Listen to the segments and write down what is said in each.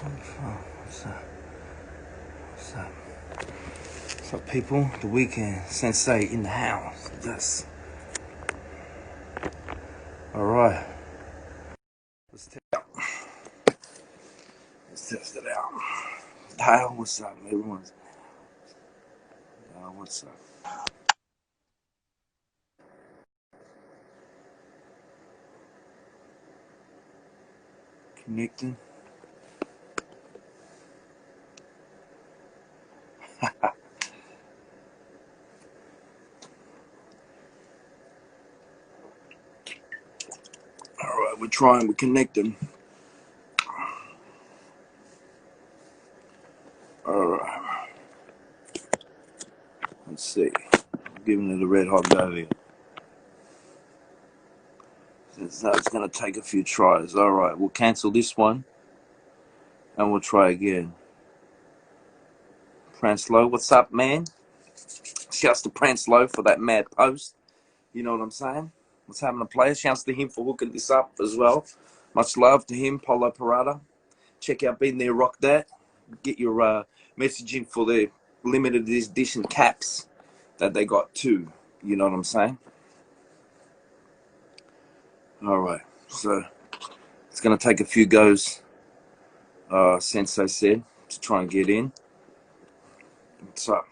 What's up? What's up? What's up, people? The weekend. Sensei in the house. Yes. Alright. Let's test it out. Dial, what's up, everyone's? What's up? Connecting. Alright, we're connecting. Alright. Let's see. I'm giving it a red hot go here. It's gonna take a few tries. Alright, we'll cancel this one and we'll try again. Pranslow, what's up, man? Shouts to Pranslow for that mad post. You know what I'm saying? What's happening, player? Shouts to him for hooking this up as well. Much love to him, Polo Parada. Check out Been There, Rock That. Get your messaging for the limited edition caps that they got too. You know what I'm saying? All right. So it's going to take a few goes, Sensei said, to try and get in. So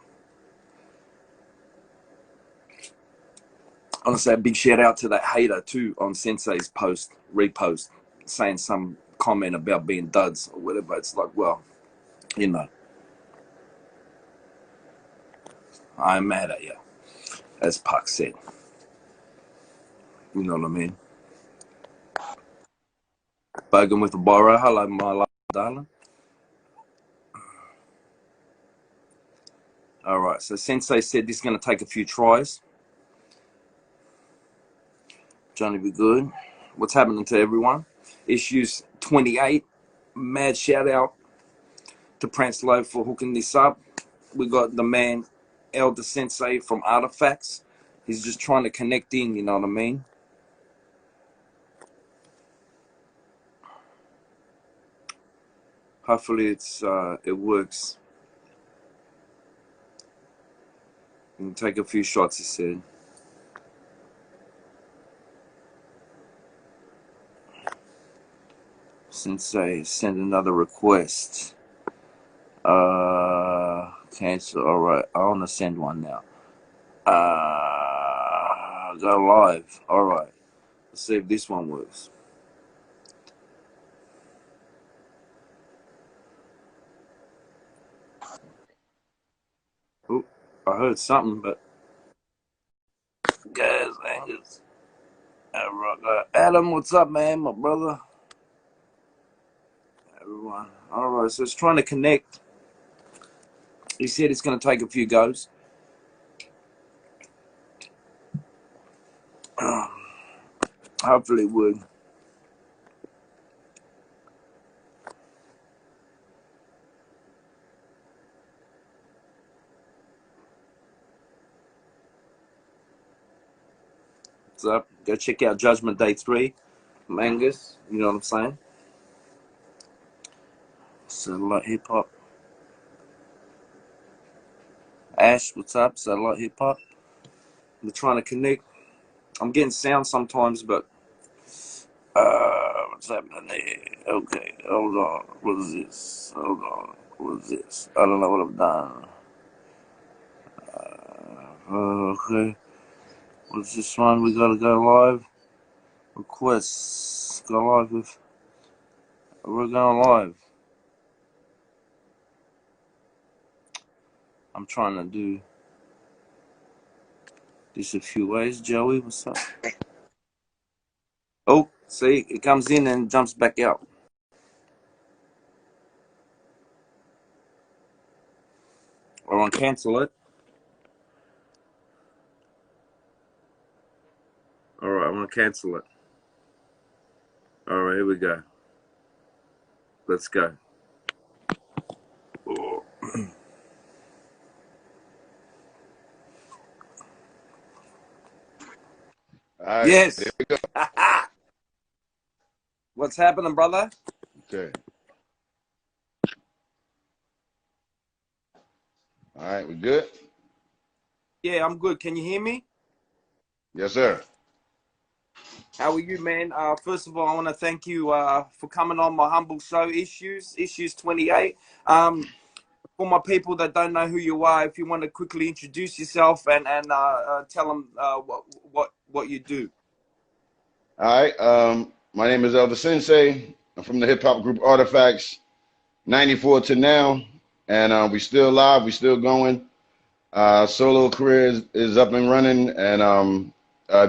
I want to say a big shout out to that hater too on Sensei's repost, saying some comment about being duds or whatever. It's like, well, you know, I'm mad at you, as Puck said. You know what I mean? Bogan with a borrow. Hello, my love, darling. All right, so Sensei said this is going to take a few tries. Johnny be good. What's happening to everyone? Issues 28. Mad shout out to Pranslow for hooking this up. We got the man, Elder Sensei from Artifacts. He's just trying to connect in, you know what I mean? Hopefully it works. You can take a few shots, he said. Sensei, send another request. Cancel. All right, I want to send one now. Go live. All right. Let's see if this one works. Oh, I heard something, but guys, Angus. Adam, what's up, man? My brother. Everyone. All right, so it's trying to connect. He said it's going to take a few goes. Hopefully it would. What's up? Go check out Judgment Day 3. Angus, you know what I'm saying? Satellite Hip Hop. Ash, what's up? Satellite Hip Hop. We're trying to connect. I'm getting sound sometimes, but what's happening there? Okay, hold on. What is this? Hold on. What is this? I don't know what I've done. Okay. What's this one? We gotta go live. Requests. Go live with. We're going live. I'm trying to do this a few ways. Joey, what's up? Oh, see, it comes in and jumps back out. I want to cancel it. All right, I want to cancel it. All right, here we go. Let's go. Oh. All right, Yes. there we go. What's happening, brother? Okay. All right, we good? Yeah, I'm good. Can you hear me? Yes, sir. How are you, man? First of all, I want to thank you for coming on my humble show, Issues 28. For my people that don't know who you are, if you want to quickly introduce yourself and tell them what you do. All right. My name is Elder Sensei. I'm from the hip hop group Artifacts, 94 to now, and we still live. We still going. Solo career is up and running, and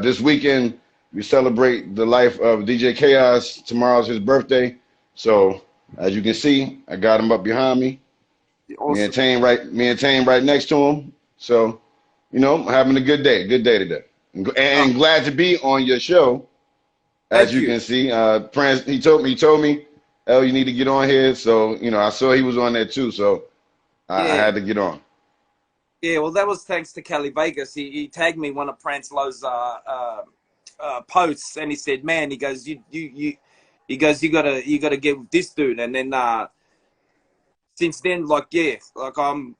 this weekend we celebrate the life of DJ Chaos. Tomorrow's his birthday, so as you can see, I got him up behind me. Awesome. Me and Tane right next to him. So, having a good day. Good day today, and glad to be on your show. As Thank you you. can see, Prince, he told me, "Oh, you need to get on here." So, I saw he was on there too, so I Yeah. had to get on. Yeah, well, that was thanks to Cali Vegas. He tagged me one of Pranslow's posts, and he said, "Man," he goes, he goes, you gotta get with this dude." And then since then, like, yeah, like I'm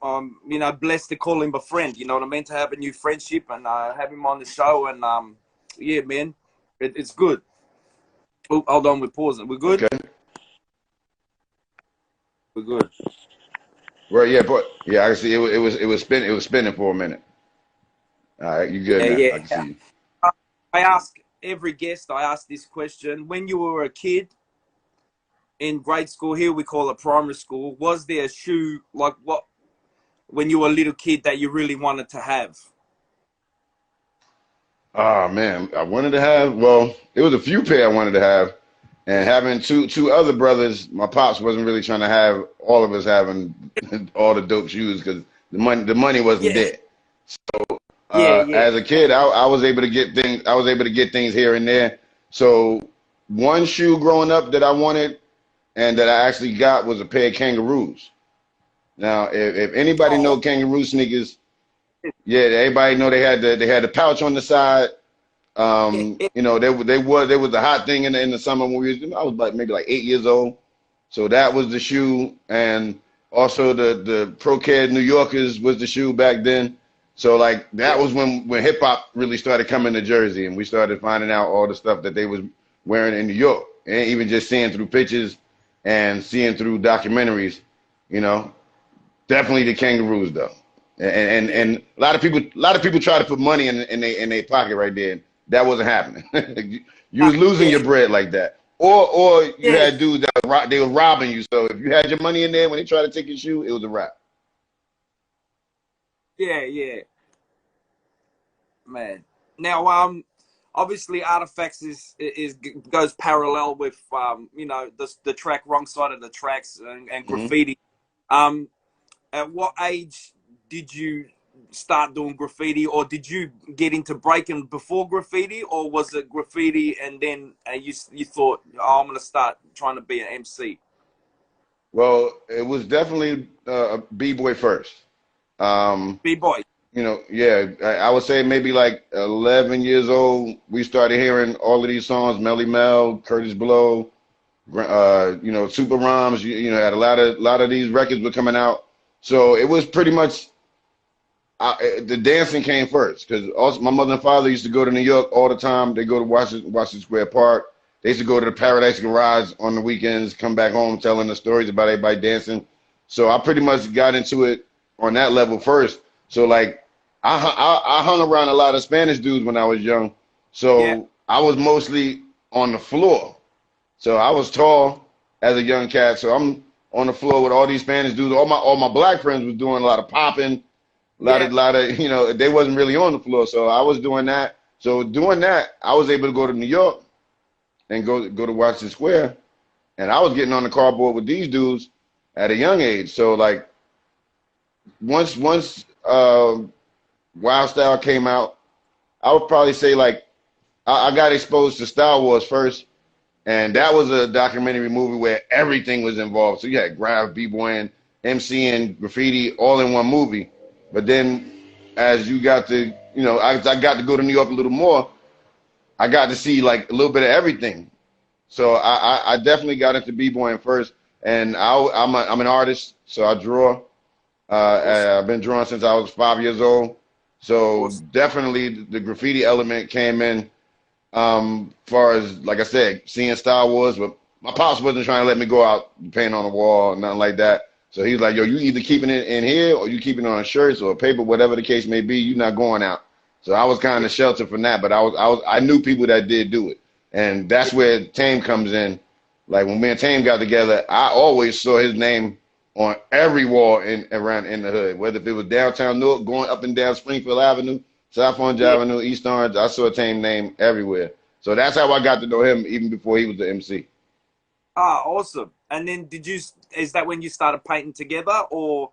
blessed to call him a friend. You know what I mean? To have a new friendship and have him on the show, and yeah, man, it's good. Oh, hold on, we're pausing. We're good. Okay. We're good. Right. Yeah. But yeah, I can see it was spinning for a minute. All right. You good Yeah, now? yeah. I can see you. I ask every guest. I ask this question: when you were a kid in grade school, here we call it primary school, was there a shoe like what when you were a little kid that you really wanted to have? Oh man, I wanted to have. Well, it was a few pair I wanted to have, and having two other brothers. My pops wasn't really trying to have all of us having all the dope shoes because the money wasn't Yeah, there. yeah, yeah, As a kid, I was able to get things. I was able to get things here and there. So one shoe growing up that I wanted and that I actually got was a pair of kangaroos. Now, if anybody oh, know kangaroo sneakers, yeah, everybody know they had the pouch on the side. They was the hot thing in the summer when I was like maybe like 8 years old. So that was the shoe, and also the Pro-Ked New Yorkers was the shoe back then. So like that yeah, was when hip hop really started coming to Jersey, and we started finding out all the stuff that they was wearing in New York, and even just seeing through pictures and seeing through documentaries. You know, definitely the kangaroos though. yeah, And a lot of people try to put money in their pocket right there. That wasn't happening. You was losing yeah, your bread like that, or you yeah, had dudes that they were robbing you. So if you had your money in there when they tried to take your shoe, it was a wrap. yeah, yeah, man. Now, obviously, Artifacts is goes parallel with the track Wrong Side of the Tracks and Hmm. graffiti. At what age did you start doing graffiti, or did you get into breaking before graffiti, or was it graffiti and then you thought, oh, I'm gonna start trying to be an MC? Well, it was definitely a b-boy first. Um, B boy. yeah, I would say maybe like 11 years old, we started hearing all of these songs, Melly Mel, Curtis Blow, Super Roms. Had a lot of these records were coming out. So it was pretty much the dancing came first because also my mother and father used to go to New York all the time. They go to Washington Square Park. They used to go to the Paradise Garage on the weekends, come back home telling the stories about everybody dancing. So I pretty much got into it on that level first. So like I hung around a lot of Spanish dudes when I was young. Yeah, So I was mostly on the floor. So I was tall as a young cat. So I'm on the floor with all these Spanish dudes. All my black friends was doing a lot of popping, yeah, they wasn't really on the floor. So I was doing that. So doing that, I was able to go to New York and go to Washington Square, and I was getting on the cardboard with these dudes at a young age. So like once Wild Style came out, I would probably say like I got exposed to Star Wars first, and that was a documentary movie where everything was involved. So you had graph, b-boying, MCing, graffiti, all in one movie. But then, as you got to, I got to go to New York a little more. I got to see like a little bit of everything. So I definitely got into b-boying first, and I'm an artist, so I draw. Awesome. I've been drawing since I was 5 years old. So Awesome. definitely the graffiti element came in. Far as like I said, seeing Star Wars, but my pops wasn't trying to let me go out and paint on the wall, nothing like that. So he's like, "Yo, you either keeping it in here or you keeping it on shirts or paper, whatever the case may be. You're not going out." So I was kind Yeah. of sheltered from that, but I knew people that did do it, and that's Yeah. where Tame comes in. Like when me and Tame got together, I always saw his name on every wall in around in the hood, whether if it was downtown Newark, going up and down Springfield Avenue, South Orange Yeah. Avenue, East Orange. I saw Tame name everywhere. So that's how I got to know him even before he was the MC. Ah, awesome. And then is that when you started painting together, or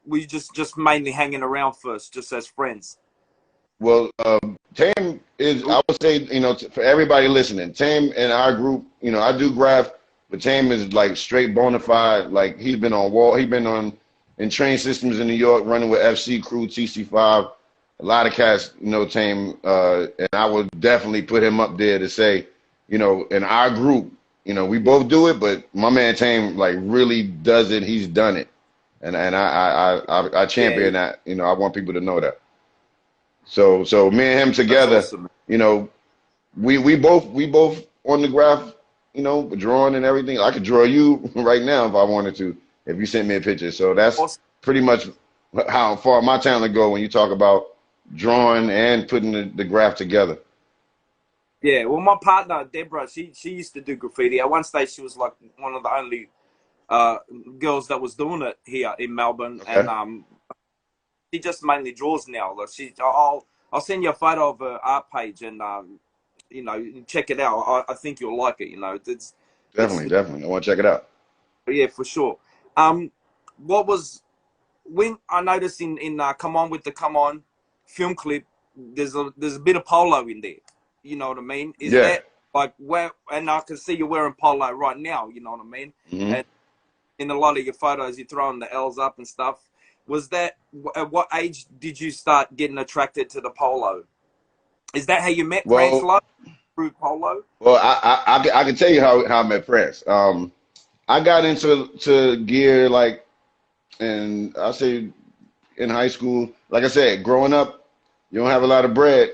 were you just mainly hanging around first, just as friends? Well, Tame is, I would say, for everybody listening, Tame and our group, I do graph, but Tame is like straight bona fide. Like he's been on in train systems in New York, running with FC Crew, TC5. A lot of cats know Tame, and I would definitely put him up there to say, in our group, we Yeah. both do it, but my man Tame like really does it. He's done it, and I Yeah. champion that. I want people to know that. So me and him That's together, awesome. you know, we both on the graph, drawing and everything. I could draw you right now if I wanted to, if you sent me a picture. So that's Awesome. pretty much how far my talent go when you talk about drawing and putting the graph together. Yeah. Well, my partner Deborah, she used to do graffiti. At one stage, she was like one of the only uh, girls that was doing it here in Melbourne, and Okay, she just mainly draws now. Like I'll send you a photo of her art page, and check it out. I think you'll like it. It's definitely. I want to check it out. yeah, for sure. Um, what was when I noticed in Come On with the Come On film clip, there's a bit of polo in there. You know what I mean? Is Yeah. that like where? And I can see you're wearing polo right now. You know what I mean? hmm And in a lot of your photos, you're throwing the L's up and stuff. Was that at what age did you start getting attracted to the polo? Is that how you met Prince Well, Love through polo? well, I can tell you how I met Prince. I got into gear like, and I say in high school, like I said, growing up, you don't have a lot of bread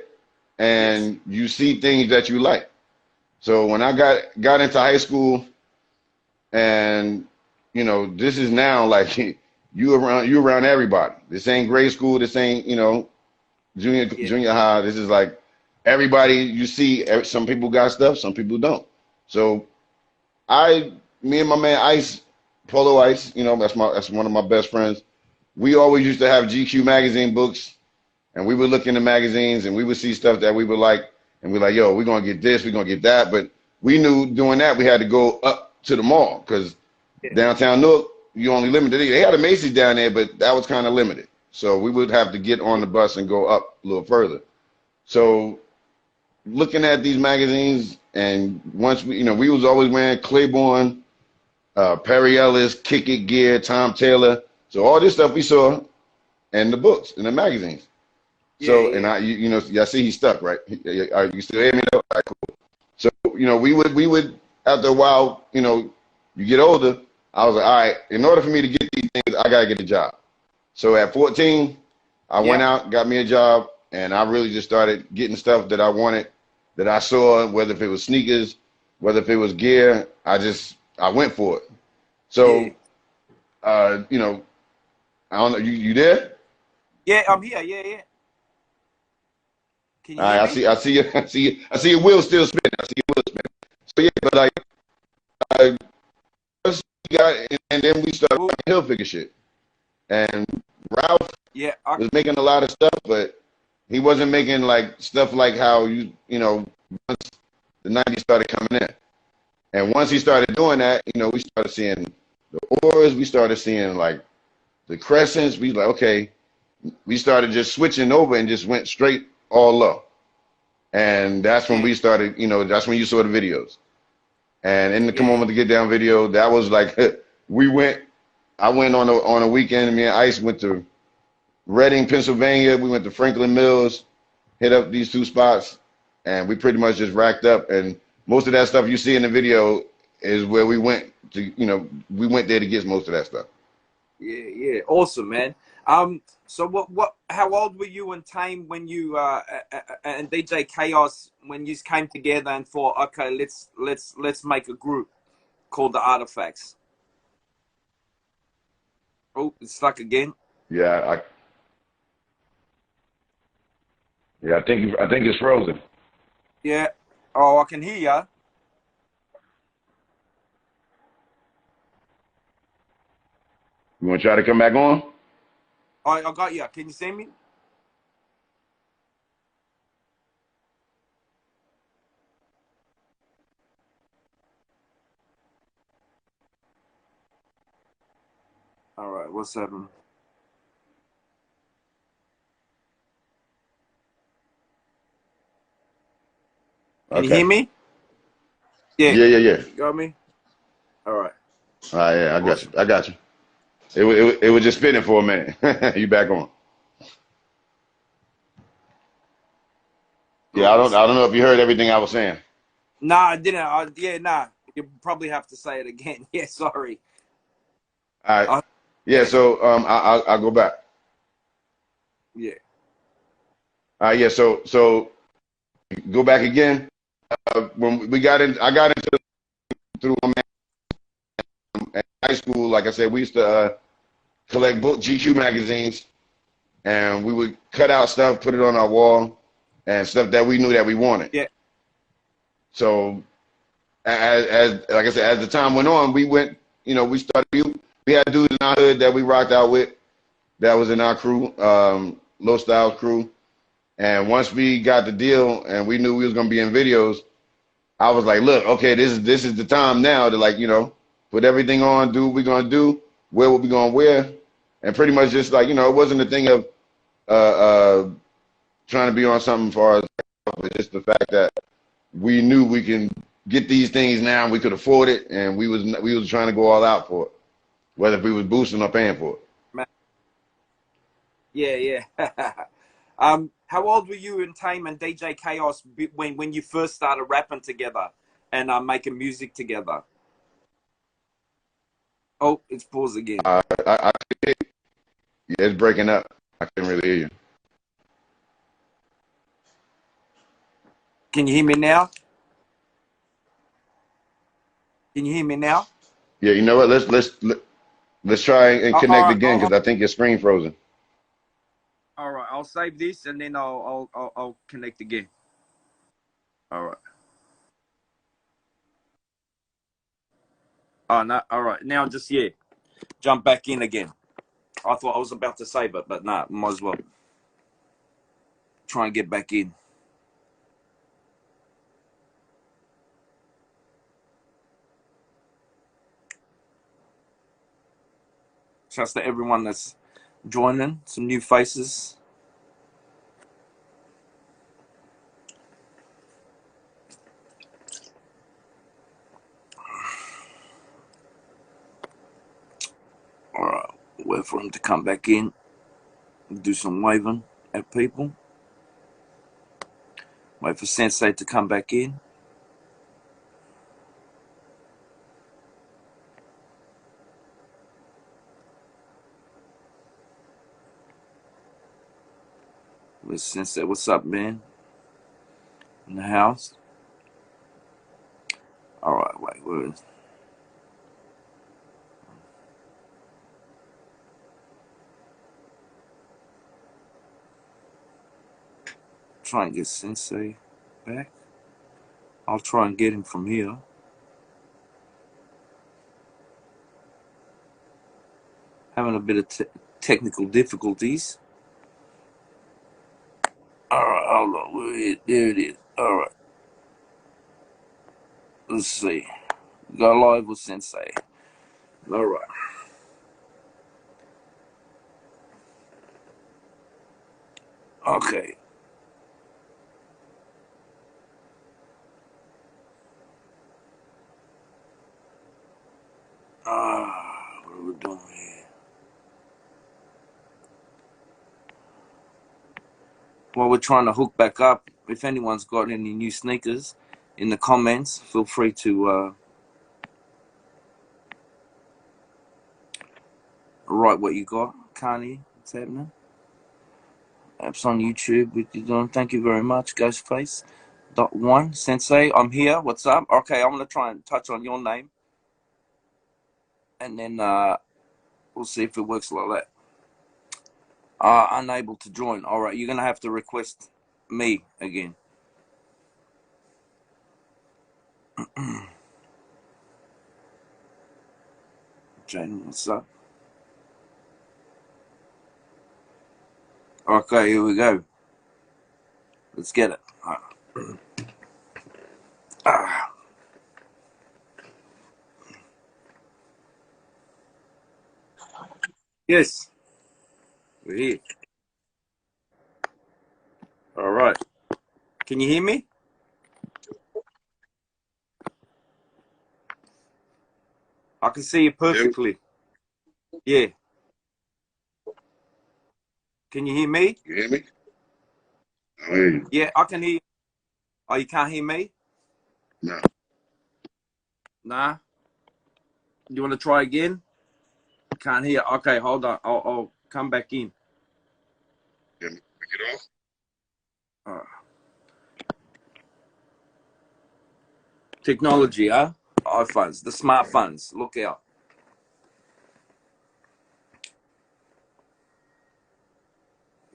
Yes. and you see things that you like. So when I got into high school and this is now like you around everybody. This ain't grade school, this ain't, junior Yeah. junior high. This is like everybody you see, some people got stuff, some people don't. So me and my man Ice, Polo Ice, that's one of my best friends. We always used to have GQ magazine books, and we would look in the magazines and we would see stuff that we would like, and we're like, yo, we're gonna get this, we're gonna get that. But we knew doing that we had to go up to the mall because Yeah. downtown Newark, you only limited. They had a Macy's down there, but that was kind of limited. So we would have to get on Yeah. the bus and go up a little further. So looking at these magazines, and once we was always wearing Claiborne, Perry Ellis, Kick It Gear, Tom Taylor. So all this stuff we saw in the books, in the magazines. Yeah. So, and Yeah. I see he's stuck, right? You still hear me though? All right, cool. So, we would, after a while, you get older. I was like, all right, in order for me to get these things, I gotta get a job. So at 14, I went Yeah. out, got me a job, and I really just started getting stuff that I wanted, that I saw, whether if it was sneakers, whether if it was gear, I went for it. Yeah. So, uh, you know, I don't know, you there? Yeah. I'm here. Yeah. Yeah. Can you All hear right, me? I see your wheel still spinning. I see your wheel spinning. So yeah, but like, uh, first we got, and then we started Well, hill figure shit. And Ralph yeah. was making a lot of stuff, but he wasn't making like stuff like how once the '90s started coming in. And once he started doing that, we started seeing the oars, we started seeing like the crescents. We like, okay, we started just switching over and just went straight all low. And that's when Yeah. we started, that's when you saw the videos. And in the Come On Yeah. With the Get Down video, that was like we went I went on a weekend, me and Ice went to Reading, Pennsylvania. We went to Franklin Mills, hit up these two spots, and we pretty much just racked up. And most of that stuff you see in the video is where we went to, we went there to get most of that stuff. Yeah. Awesome, man. So how old were you and Tame when you and DJ Chaos when you came together and thought, okay, let's make a group called the Artifacts? Oh, it's stuck again. Yeah, I think it's frozen. Yeah. Oh, I can hear ya. You want to try to come back on? I got ya. Can you see me? All right. What's happening? Can you hear Okay. me? Yeah. Yeah. Got me. All right. All right, yeah, I got you. Awesome. I got you. It was just spinning for a minute. You back on? Yeah, I Awesome. don't know if you heard everything I was saying. Nah, I didn't. Yeah, nah. You probably have to say it again. Yeah, sorry. All right. Uh, Yeah. yeah, So I'll go back. yeah. All right. Yeah. So go back again. When we got in, I got into through high school. Like I said, we used to collect book GQ magazines, and we would cut out stuff, put it on our wall, and stuff that we knew that we wanted. Yeah. So as like I said, as the time went on, we went. We started. We had dudes in our hood that we rocked out with. That was in our crew, Low Styles crew. And once we got the deal, and we knew we was gonna be in videos, I was like, look, okay, this is the time now to, like, put everything on, do what we're gonna do, wear what we're gonna wear, and pretty much just, like, it wasn't a thing of uh, uh, trying to be on something for us, but just the fact that we knew we can get these things now, we could afford it, and we was trying to go all out for it, whether if we was boosting or paying for it. Yeah. How old were you and Tame and DJ Chaos when you first started rapping together and making music together? Oh, it's paused again. Yeah, it's breaking up. I couldn't really hear you. Can you hear me now? Can you hear me now? Yeah, you know what? Let's try and All connect right. again because I think your screen frozen. All right. I'll save this and then I'll connect again. All right. Oh no. All right. Now just jump back in again. I thought I was about to save it, but nah, might as well try and get back in. Shouts to everyone that's joining, some new faces. All right. Wait for him to come back in. Do some waving at people. Wait for Sensei to come back in. Where's Sensei? What's up, man? In the house. All right, wait. Where is? Try and get Sensei back. I'll try and get him from here. Having a bit of technical difficulties. All right, hold on. There it is. All right. Let's see. Go live with Sensei. All right. Okay. What are we doing here? While we're trying to hook back up, if anyone's got any new sneakers in the comments, feel free to Right, what you got? Can't hear. What's happening? Apps on YouTube. What you doing? Thank you very much, Ghostface. .1 Sensei, I'm here. What's up? Okay, I'm gonna try and touch on your name, and then we'll see if it works like that. Unable to join. All right, you're gonna have to request me again. Jane, what's up? Okay, here we go. Let's get it. Ah, yes, we're here. All right. Can you hear me? I can see you Yeah, perfectly. Yeah. Can you hear me? you hear me? I hear you. Yeah, I can hear you. Oh, you can't hear me? No. Nah. You want to try again? Can't hear. Okay, hold on. I'll come back in. Can we get off? Uh, Technology, huh? iPhones, the smartphones. Look out.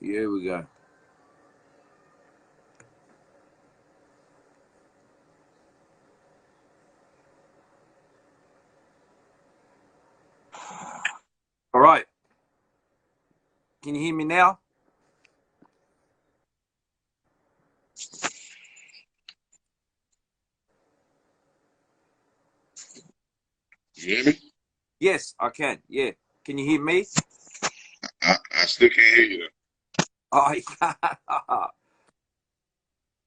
Here we go. All right. Can you hear me now? You hear me? Yes, I can. Yeah. Can you hear me? I still can't hear you though. Oh, you can't.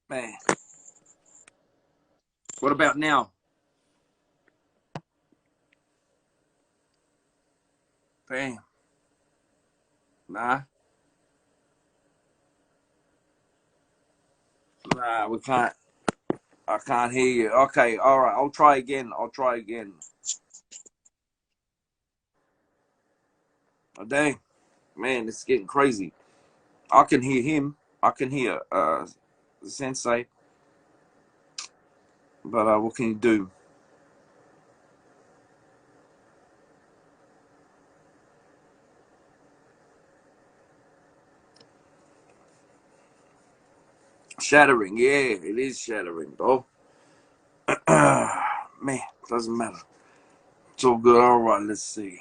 Man. What about now? Bam. Nah. Nah, we can't. I can't hear you. Okay, all right. I'll try again. I'll try again. Oh, dang. Man, it's getting crazy. I can hear him. I can hear Sensei. But what can you do? Shattering. Yeah, it is shattering, though. Man, doesn't matter. It's all good. All right, let's see.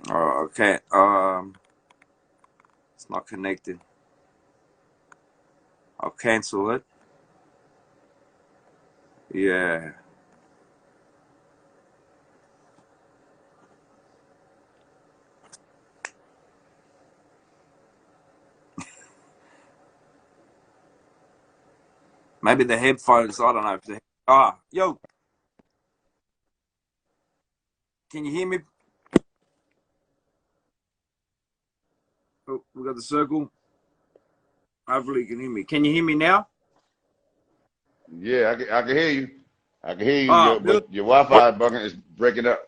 Okay. It's not connected. I'll cancel it. Yeah. Maybe the headphones. I don't know. If yo, can you hear me? Oh, we got the circle. Hopefully, you can hear me. Can you hear me now? Yeah, I can hear you. I can hear you, Beautiful. but your Wi-Fi bugging is breaking up.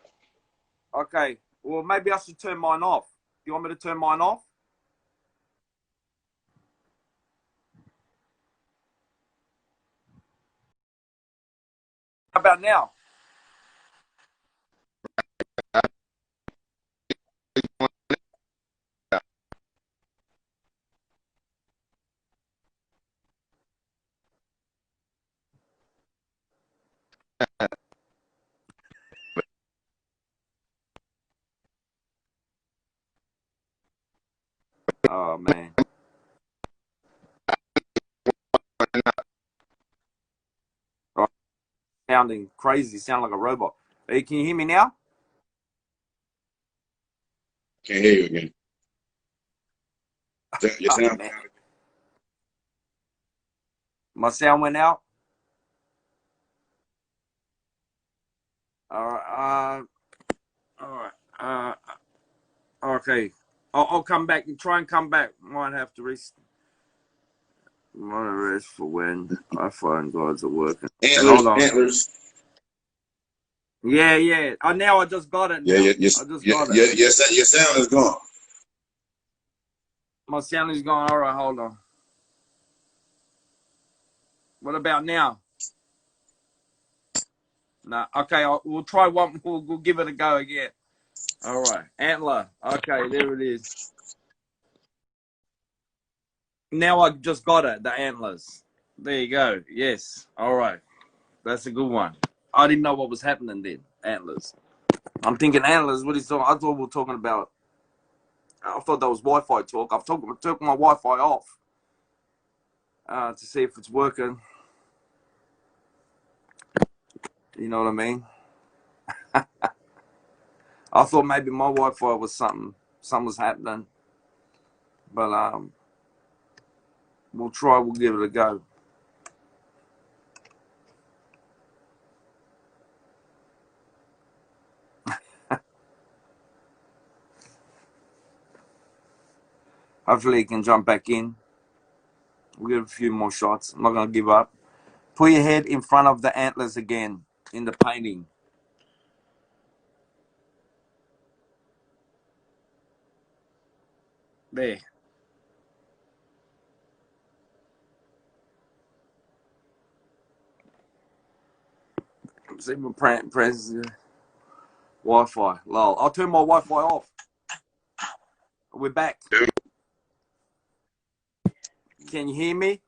Okay. Well, maybe I should turn mine off. Do you want me to turn mine off? How about now? Oh man, oh, sounding crazy. Sound like a robot. Hey, can you hear me now? Can't hear you again. Your Oh, sound. man. My sound went out. All right. All right. Okay. I'll come back and try and come back. Might have to rest. Might rest for when I find guides are working. Okay, hold Antlers, on. antlers. Yeah, yeah. Oh, now I just got it. Yeah, Now I just got it. your sound is gone. My sound is gone. All right, hold on. What about now? No. Okay, we'll try one. We'll give it a go again. All right, antler. Okay, there it is. Now I just got it. The antlers. There you go. Yes. All right. That's a good one. I didn't know what was happening then. Antlers. I'm thinking antlers. What is talking? I thought we were talking about. I thought that was Wi-Fi talk. I've took my Wi-Fi off to see if it's working. You know what I mean? I thought maybe my Wi-Fi was something was happening, but we'll try. We'll give it a go. Hopefully, he can jump back in. We'll give it a few more shots. I'm not gonna give up. Put your head in front of the antlers again in the painting. There. See my press Wi-Fi. Lol. I'll turn my Wi-Fi off. We're back. Can you hear me?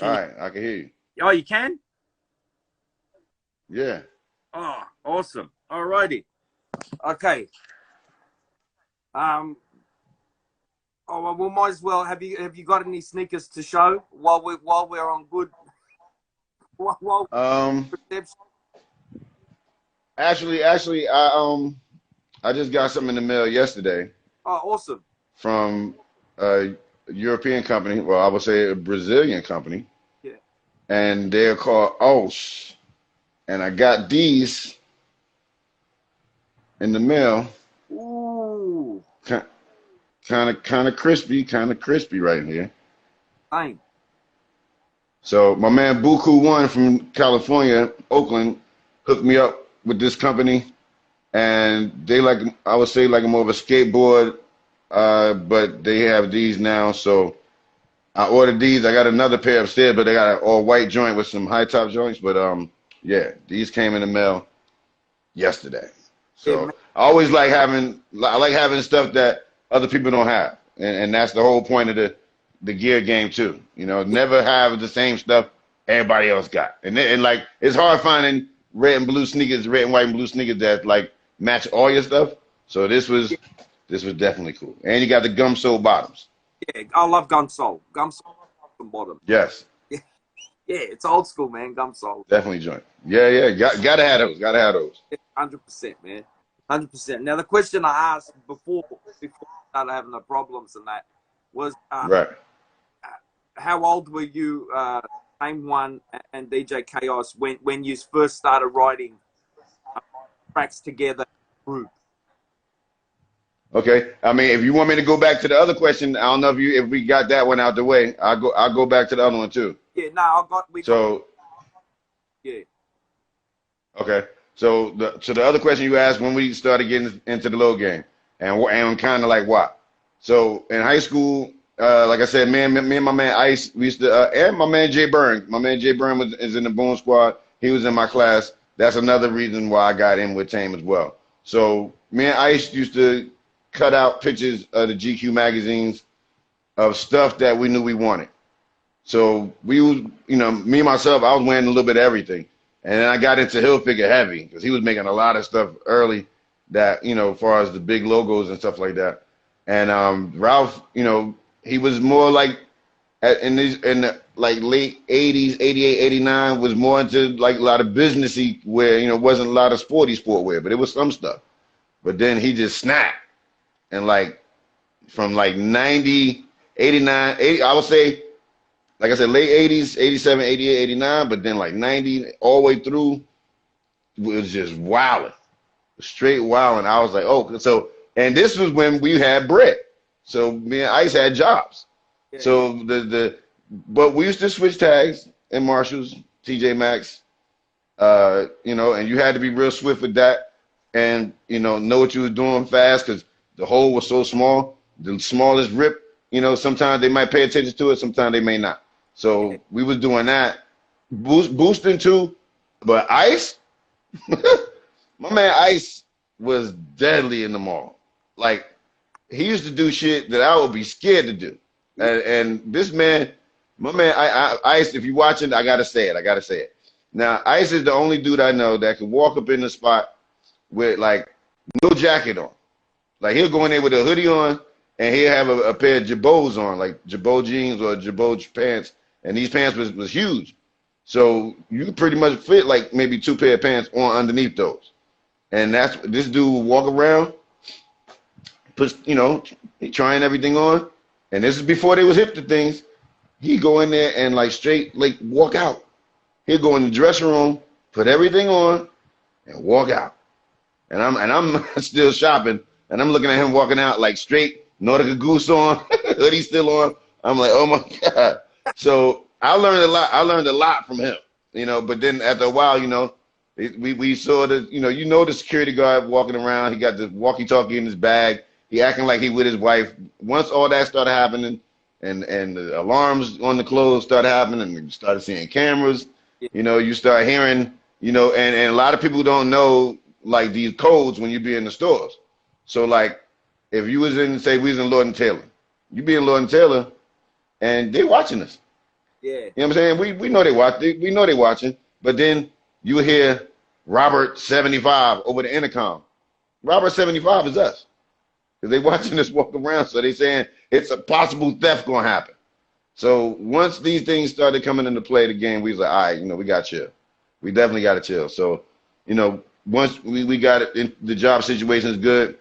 All Can you? right, I can hear you. Oh, you can? Yeah. Oh, awesome. Alrighty. Okay. Oh, well, we might as well. Have you got any sneakers to show while we're on good? While reception? Actually, I just got something in the mail yesterday Oh, awesome. from a European company. Well, I would say a Brazilian company, Yeah. and they're called Isshoes. And I got these in the mail. Ooh. Kind of crispy right here. Dang. So my man Buku One from California, Oakland, hooked me up with this company, and they like I would say like more of a skateboard, but they have these now. So I ordered these. I got another pair upstairs, but they got an all white joint with some high top joints. But yeah, these came in the mail yesterday. Yeah, man. So I like having stuff that other people don't have, and that's the whole point of the gear game too. You know, never have the same stuff everybody else got, and like it's hard finding red and blue sneakers, red and white and blue sneakers that like match all your stuff. So this was definitely cool, and you got the gum sole bottoms. Yeah, I love gum sole. Gum sole from bottom. Yes, Yeah, yeah, it's old school, man. Gum sole. definitely joint. Yeah, yeah, gotta have those. Gotta have those. 100%, man. 100%. Now, the question I asked before we started having the problems and that was, Right. how old were you, Aim One and DJ Chaos, when you first started writing tracks together group? Okay. I mean, if you want me to go back to the other question, I don't know if we got that one out the way. I'll go back to the other one too. Yeah, no, we got, So yeah. okay. So the other question you asked when we started getting into the low game and kind of like what? So in high school, like I said, me and my man Ice, we used to, and my man Jay Byrne. My man Jay Byrne is in the Boom Squad. He was in my class. That's another reason why I got in with Tame as well. So me and Ice used to cut out pictures of the GQ magazines of stuff that we knew we wanted. So we was, me and myself, I was wearing a little bit of everything. And then I got into Hilfiger heavy because he was making a lot of stuff early that, as far as the big logos and stuff like that. And Ralph, he was more like in the like late 80s, 88, 89 was more into like a lot of businessy wear, wasn't a lot of sporty sportwear, but it was some stuff. But then he just snapped and like from like 90, 89, 80, I would say, like I said, late 80s, 87, 88, 89, but then like 90 all the way through, it was just wilding, straight wilding. I was like, oh, so, and this was when we had bread. So me and Ice had jobs. Yeah. So but we used to switch tags in Marshalls, TJ Maxx, and you had to be real swift with that and, know what you were doing fast because the hole was so small. The smallest rip, sometimes they might pay attention to it, sometimes they may not. So we was doing that, boosting too. But Ice, my man Ice was deadly in the mall. Like, he used to do shit that I would be scared to do. And this man, my man, Ice, if you're watching, I gotta say it. Now, Ice is the only dude I know that can walk up in the spot with like no jacket on. Like he'll go in there with a hoodie on and he'll have a pair of Jabots on, like Jabot jeans or Jabot pants. And these pants was huge. So you pretty much fit like maybe 2 pair of pants on underneath those. And that's this dude will walk around, he trying everything on. And this is before they was hip to things. He go in there and like straight like walk out. He'll go in the dressing room, put everything on, and walk out. And I'm still shopping, and I'm looking at him walking out like straight, Nautica Goose on, hoodie still on. I'm like, oh my God. So I learned a lot. I learned a lot from him, But then after a while, we saw the security guard walking around. He got the walkie-talkie in his bag. He acting like he with his wife. Once all that started happening, and the alarms on the clothes started happening, and you started seeing cameras. You start hearing, and a lot of people don't know like these codes when you be in the stores. So like, if you was in, say, we was in Lord and Taylor, you be in Lord and Taylor, and they watching us. Yeah. You know what I'm saying? We know they watch. We know they watching. But then you hear Robert 75 over the intercom. Robert 75 is us. Because they watching us walk around. So they saying it's a possible theft going to happen. So once these things started coming into play, the game, we was like, all right, we got to chill. We definitely got to chill. So, once we got it, the job situation is good.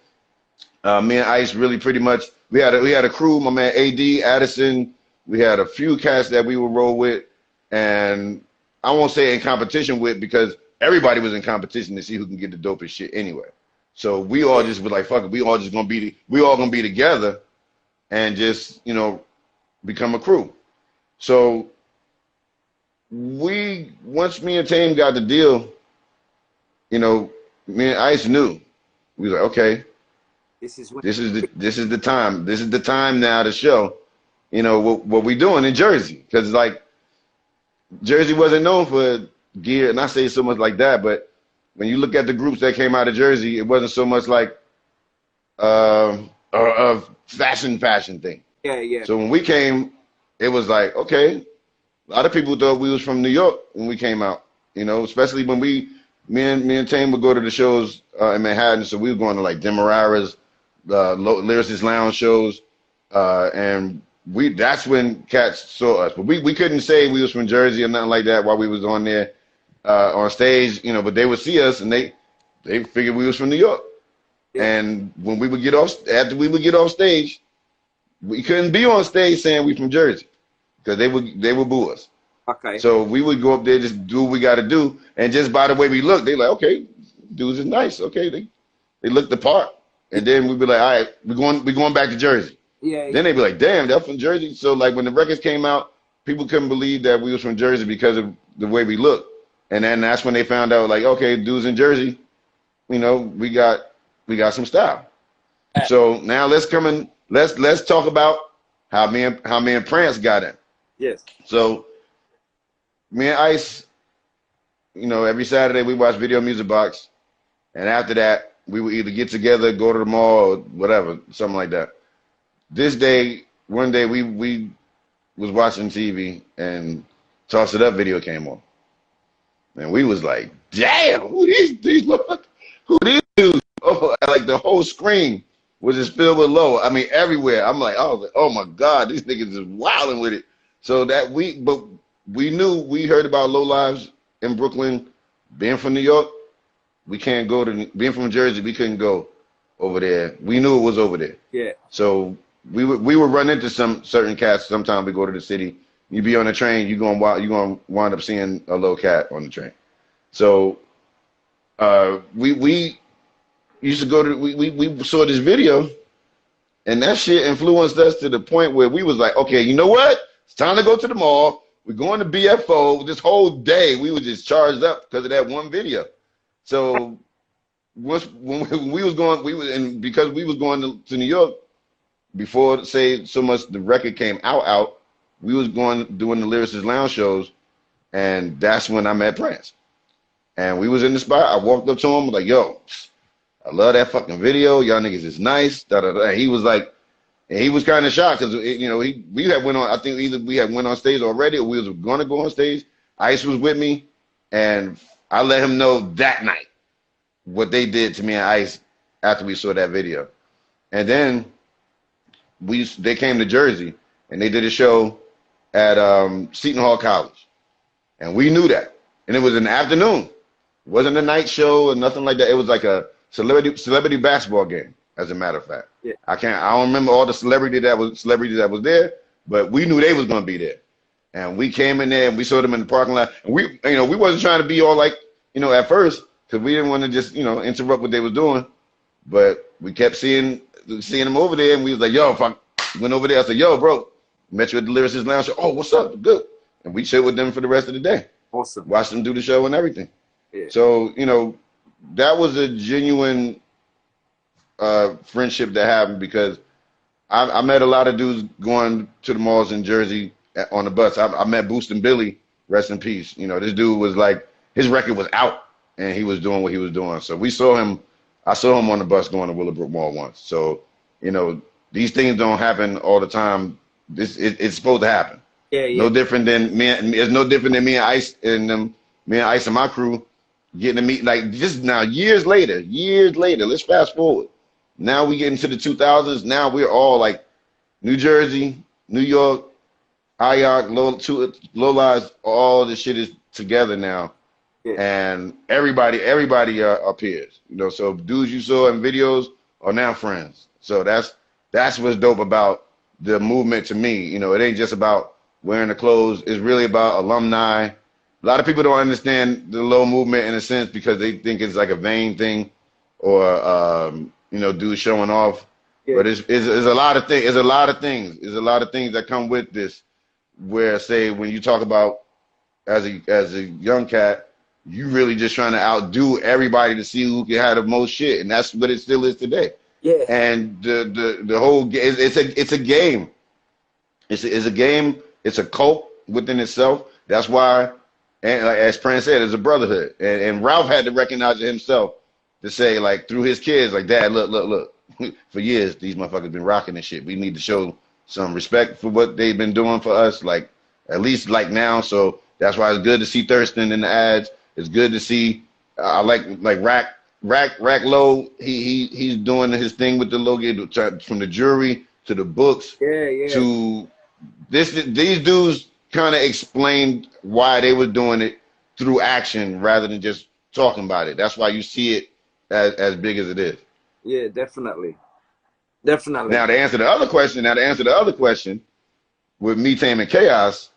Me and Ice really pretty much, we had a crew, my man AD, Addison. We had a few cats that we would roll with. And I won't say in competition with because everybody was in competition to see who can get the dopest shit anyway. So we all just was like, fuck it, we all gonna be together and just, become a crew. So once me and Tame got the deal, me and Ice knew. We was like, okay, this is the time. This is the time now to show, what we doing in Jersey. Because like Jersey wasn't known for gear, and I say so much like that, but when you look at the groups that came out of Jersey, it wasn't so much like a fashion thing. Yeah. So when we came, it was like, okay, a lot of people thought we was from New York when we came out, especially when me and Tame would go to the shows in Manhattan. So we were going to like Demerara's, Lyricist Lounge shows, and that's when cats saw us. But we couldn't say we was from Jersey or nothing like that while we was on there on stage, but they would see us and they figured we was from New York. Yeah. And when after we would get off stage, we couldn't be on stage saying we from Jersey because they would boo us. Okay. So we would go up there, just do what we got to do, and just by the way we look, they like, okay, dudes is nice. Okay, they look the part, and then we'd be like, all right, we're going back to Jersey. Yeah. Then they'd be like, damn, they're from Jersey. So like when the records came out, people couldn't believe that we was from Jersey because of the way we looked, and then that's when they found out like, okay, dudes in Jersey, we got some style. So now let's talk about how me and Prance got in. Yes. So me and Ice, every Saturday we watch Video Music Box, and after that we would either get together, go to the mall, or whatever, something like that. One day we was watching TV and Toss It Up video came on. And we was like, damn, who these who these dudes? Oh, like the whole screen was just filled with low. I mean, everywhere. I'm like, oh my God, these niggas is wilding with it. So that but we knew, we heard about Low Lives in Brooklyn. Being from New York, we can't go to, being from Jersey, we couldn't go over there. We knew it was over there. Yeah. So we would run into some certain cats. Sometimes we go to the city. You be on the train, you gonna wind up seeing a low cat on the train. So we used to go to, we saw this video, and that shit influenced us to the point where we was like, okay, you know what? It's time to go to the mall. We're going to BFO. This whole day we was just charged up because of that one video. So when we was going, and because we was going to New York before, say, so much the record came out, we was going doing the Lyricist Lounge shows, and that's when I met Prince. And we was in the spot. I walked up to him like, yo, I love that fucking video. Y'all niggas is nice. Da, da, da. He was like, and he was kind of shocked because, you know, we had went on, I think either we had went on stage already or we was going to go on stage. Ice was with me, and I let him know that night what they did to me and Ice after we saw that video. And then they came to Jersey, and they did a show at Seton Hall College. And we knew that. And it was in the afternoon. It wasn't a night show or nothing like that. It was like a celebrity basketball game, as a matter of fact. Yeah. I don't remember all the celebrities that was there, but we knew they was gonna be there. And we came in there and we saw them in the parking lot. And we wasn't trying to be all like, at first, because we didn't want to just, interrupt what they was doing. But we kept seeing them over there, and we was like, yo, fuck. Went over there. I said, yo, bro, met you at the Lyricist Lounge. Oh, what's up? Good. And we chilled with them for the rest of the day. Awesome. Watched them do the show and everything. Yeah. So, that was a genuine friendship that happened, because I met a lot of dudes going to the malls in Jersey on the bus. I met Boostin' Billy, rest in peace. This dude was like, his record was out and he was doing what he was doing. So I saw him on the bus going to Willowbrook Mall once. So, these things don't happen all the time. It's supposed to happen. Yeah, yeah. No different than me. It's no different than me and Ice and my crew getting to meet, like, just now, years later, let's fast forward. Now we get into the 2000s. Now we're all like New Jersey, New York, IOC, Low Lives, all this shit is together now. Yeah. And everybody appears. So dudes you saw in videos are now friends. So that's what's dope about the movement to me. It ain't just about wearing the clothes. It's really about alumni. A lot of people don't understand the Low movement in a sense because they think it's like a vain thing, or dudes showing off. Yeah. But it's a lot of things. There's a lot of things. There's a lot of things that come with this. Where, say, when you talk about as a young cat, you really just trying to outdo everybody to see who can have the most shit, and that's what it still is today. Yeah. And the whole it's a game. It's a game. It's a cult within itself. That's why. And like, as Prince said, it's a brotherhood. And Ralph had to recognize it himself to say, like, through his kids, like, Dad, look. For years, these motherfuckers been rocking this shit. We need to show some respect for what they've been doing for us, like, at least like now. So that's why it's good to see Thurston in the ads. It's good to see, I like Rack Low. He's doing his thing with the logo, from the jewelry to the books. Yeah. To these dudes kind of explained why they were doing it through action rather than just talking about it. That's why you see it as big as it is. Yeah, definitely. Now to answer the other question, with Me Tame and Chaos,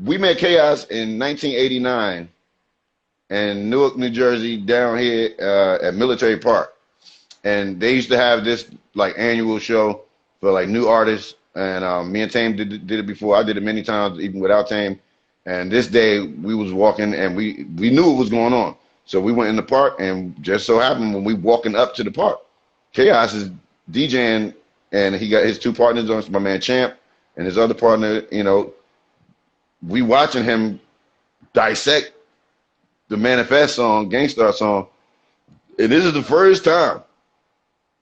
we met Chaos in 1989 in Newark, New Jersey, down here at Military Park, and they used to have this like annual show for like new artists. And me and Tame did it before. I did it many times, even without Tame. And this day we was walking, and we knew what was going on. So we went in the park, and just so happened when we walking up to the park, Chaos is DJing, and he got his two partners on, my man Champ and his other partner. We watching him dissect the Manifest song, Gangstar song. And this is the first time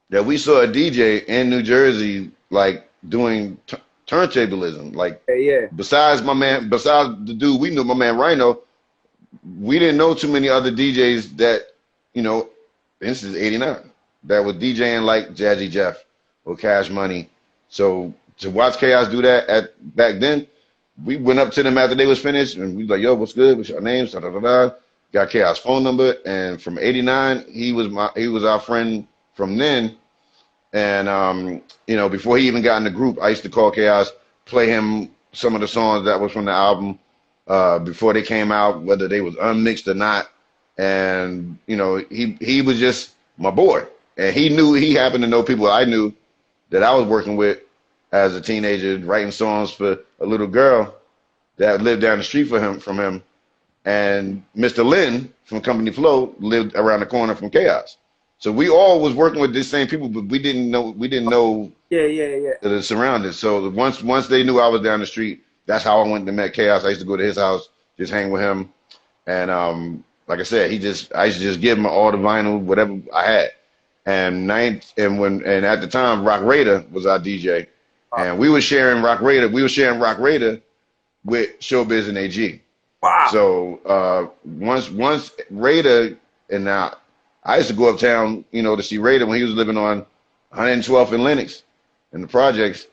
that we saw a DJ in New Jersey like doing turntablism. Like, Yeah, yeah. besides the dude we knew, my man Rhino, we didn't know too many other DJs that, you know, this is '89, that was DJing like Jazzy Jeff or Cash Money. So to watch Chaos do that back then, we went up to them after they was finished, and we was like, "Yo, what's good? What's your names?" Da, da, da, da. Got Chaos phone number, and from '89, he was our friend from then. And you know, before he even got in the group, I used to call Chaos, play him some of the songs that was from the album before they came out, whether they was unmixed or not. And you know, he was just my boy, and he happened to know people I knew that I was working with as a teenager, writing songs for a little girl that lived down the street from him. And Mr. Lynn from Company Flow lived around the corner from Chaos. So we all was working with the same people, but we didn't know Yeah. the surroundings. So once they knew I was down the street, that's how I went to met Chaos. I used to go to his house, just hang with him. And like I said, I used to just give him all the vinyl, whatever I had. And at the time, Rock Raider was our DJ. And we were sharing Rock Raider. We were sharing Rock Raider with Showbiz and AG. Wow. So once Raider, and now I used to go uptown, you know, to see Raider when he was living on 112th and Lenox in the projects,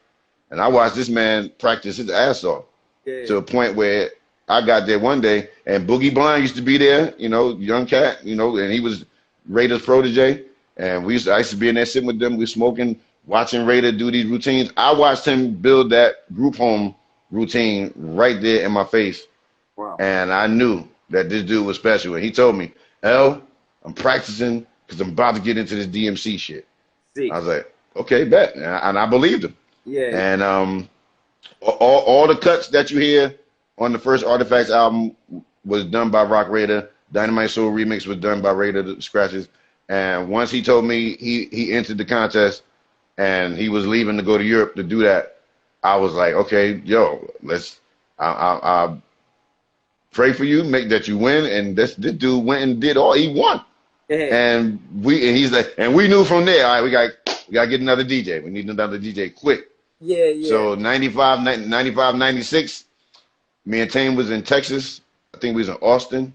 and I watched this man practice his ass off to a point where I got there one day, and Boogie Blind used to be there, you know, young cat, you know, and he was Raider's protege, and I used to be in there sitting with them, we smoking, watching Raider do these routines. I watched him build that group home routine right there in my face. Wow. And I knew that this dude was special. And he told me, "L, I'm practicing because I'm about to get into this DMC shit." Sick. I was like, "Okay, bet," and I believed him. Yeah. And all the cuts that you hear on the first Artifacts album was done by Rock Raider. Dynamite Soul Remix was done by Raider, the scratches. And once he told me he entered the contest and he was leaving to go to Europe to do that, I was like, "Okay, yo, I pray for you, make that you win." And this dude went and did all he won. Yeah. And he's like, and we knew from there, all right, we got to get another DJ. We need another DJ quick. Yeah. So 95, 96, me and Tane was in Texas. I think we was in Austin.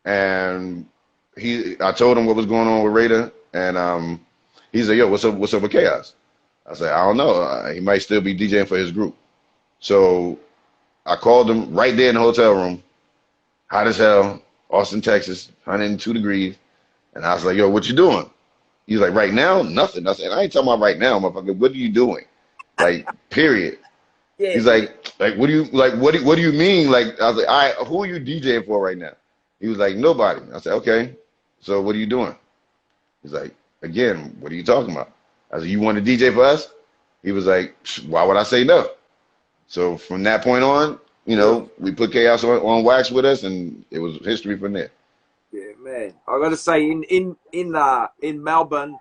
And I told him what was going on with Raider, and he's like, "Yo, what's up with Chaos?" I said, "I don't know. He might still be DJing for his group." So I called him right there in the hotel room, hot as hell, Austin, Texas, 102 degrees. And I was like, "Yo, what you doing?" He's like, "Right now, nothing." I said, "I ain't talking about right now, motherfucker. What are you doing? Like, period." Yeah. He's like, what do you mean? Like, I was like, "All right, who are you DJing for right now?" He was like, "Nobody." I said, "Okay, so what are you doing?" He's like, "Again, what are you talking about?" I said, "You want to DJ for us?" He was like, "Why would I say no?" So from that point on, you know, we put Chaos on wax with us, and it was history from there. Yeah, man. I got to say, in Melbourne,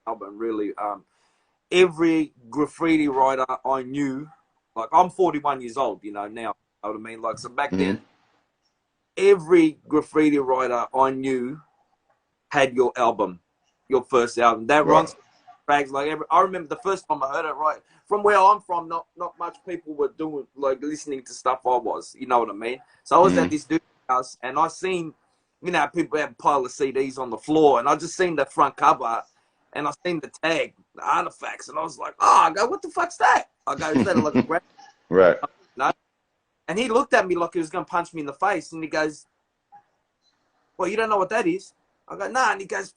really, every graffiti writer I knew, like I'm 41 years old, you know, now, you know what I mean? Like, so back then, every graffiti writer I knew had your album, your first album. That runs bags like I remember the first time I heard it, right? From where I'm from, not much people were doing, like, listening to stuff I was, you know what I mean? So I was at this dude's house, and I seen, you know, people had a pile of CDs on the floor, and I just seen the front cover, and I seen the tag, the Artifacts, and I was like, "Oh," I go, "What the fuck's that?" I go, "Is that like a graphic?" Right. No. And he looked at me like he was going to punch me in the face, and he goes, "Well, you don't know what that is?" I go, "Nah," and he goes,